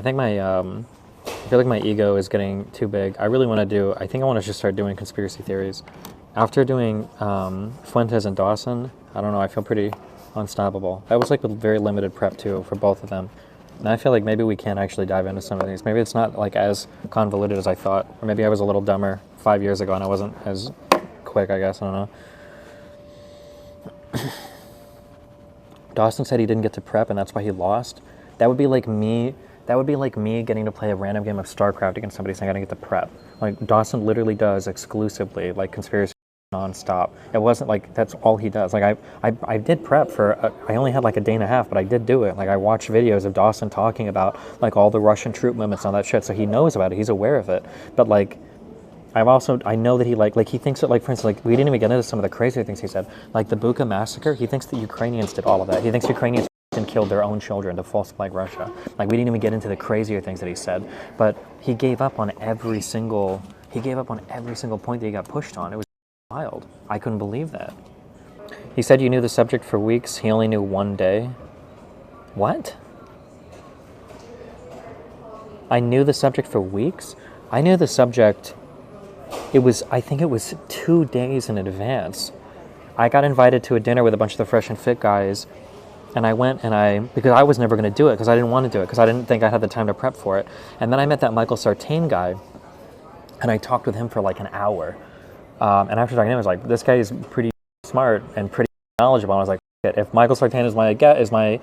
I think I feel like my ego is getting too big. I really want to I think I want to just start doing conspiracy theories. After doing Fuentes and Dawson, I don't know, I feel pretty unstoppable. That was like with very limited prep too for both of them. And I feel like maybe we can actually dive into some of these. Maybe it's not like as convoluted as I thought. Or maybe I was a little dumber 5 years ago and I wasn't as quick, I guess, I don't know. Dawson said he didn't get to prep and that's why he lost. That would be like me getting to play a random game of StarCraft against somebody saying I didn't get to prep. Like Dawson literally does exclusively like conspiracy nonstop. It wasn't like that's all he does. Like I did prep for I only had like a day and a half, but I did do it. Like I watched videos of Dawson talking about like all the Russian troop movements and all that shit, so he knows about it. He's aware of it. But like I know that he like he thinks that, like, for instance, like we didn't even get into some of the crazier things he said. Like the Bucha massacre, he thinks that Ukrainians did all of that. He thinks Ukrainians killed their own children to false flag Russia. Like we didn't even get into the crazier things that he said. But he gave up on every single point that he got pushed on. It was wild. I couldn't believe that. He said you knew the subject for weeks. He only knew one day. What? I knew the subject for weeks? I knew the subject, I think it was 2 days in advance. I got invited to a dinner with a bunch of the Fresh and Fit guys, and I went because I was never going to do it, because I didn't want to do it, because I didn't think I had the time to prep for it. And then I met that Michael Sartain guy, and I talked with him for like an hour. And after talking to him, I was like, this guy is pretty smart and pretty knowledgeable. And I was like, if Michael Sartain is my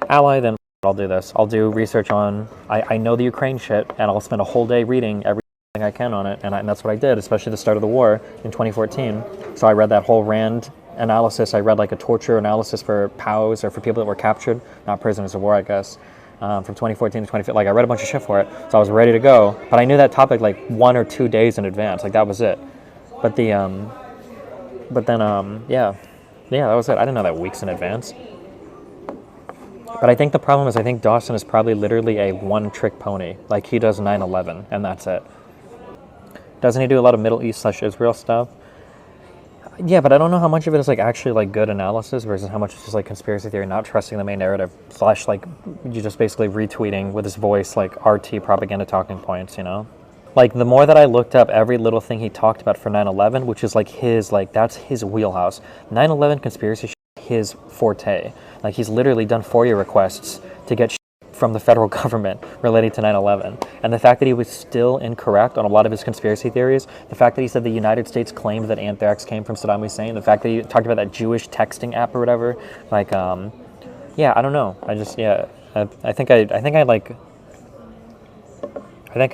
ally, then I'll do this. I'll do research on, I know the Ukraine shit, and I'll spend a whole day reading everything I can on it. And that's what I did, especially the start of the war in 2014. So I read that whole Rand analysis. I read like a torture analysis for POWs, or for people that were captured, not prisoners of war, I guess, from 2014 to 2015. Like I read a bunch of shit for it, so I was ready to go. But I knew that topic like 1 or 2 days in advance. Like that was it. But yeah, that was it. I didn't know that weeks in advance. But I think the problem is, I think Dawson is probably literally a one-trick pony. Like he does 9/11, and that's it. Doesn't he do a lot of Middle East / Israel stuff? Yeah, but I don't know how much of it is like actually like good analysis versus how much is just like conspiracy theory, not trusting the main narrative / like you just basically retweeting with his voice like RT propaganda talking points, you know? Like the more that I looked up every little thing he talked about for 9/11, which is like that's his wheelhouse. 9/11 conspiracy shit is his forte. Like he's literally done FOIA requests to get from the federal government related to 9/11. And the fact that he was still incorrect on a lot of his conspiracy theories, the fact that he said the United States claimed that anthrax came from Saddam Hussein, the fact that he talked about that Jewish texting app or whatever, like, yeah, I don't know. I think I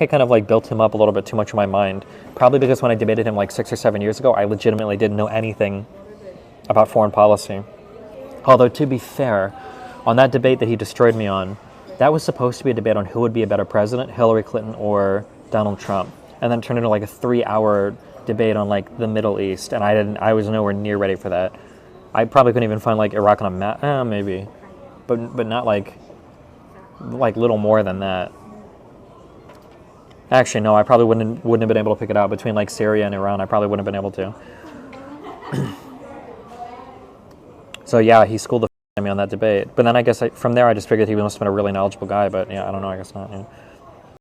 kind of like built him up a little bit too much in my mind. Probably because when I debated him like 6 or 7 years ago, I legitimately didn't know anything about foreign policy. Although to be fair, on that debate that he destroyed me on, that was supposed to be a debate on who would be a better president, Hillary Clinton or Donald Trump. And then it turned into like a 3-hour debate on like the Middle East, and I was nowhere near ready for that. I probably couldn't even find like Iraq on a map, maybe, but not like little more than that. Actually, no, I probably wouldn't have been able to pick it out between like Syria and Iran. I probably wouldn't have been able to. So yeah, he schooled the me on that debate. But then I guess from there I just figured he must have been a really knowledgeable guy. But yeah, I don't know. I guess not. Yeah.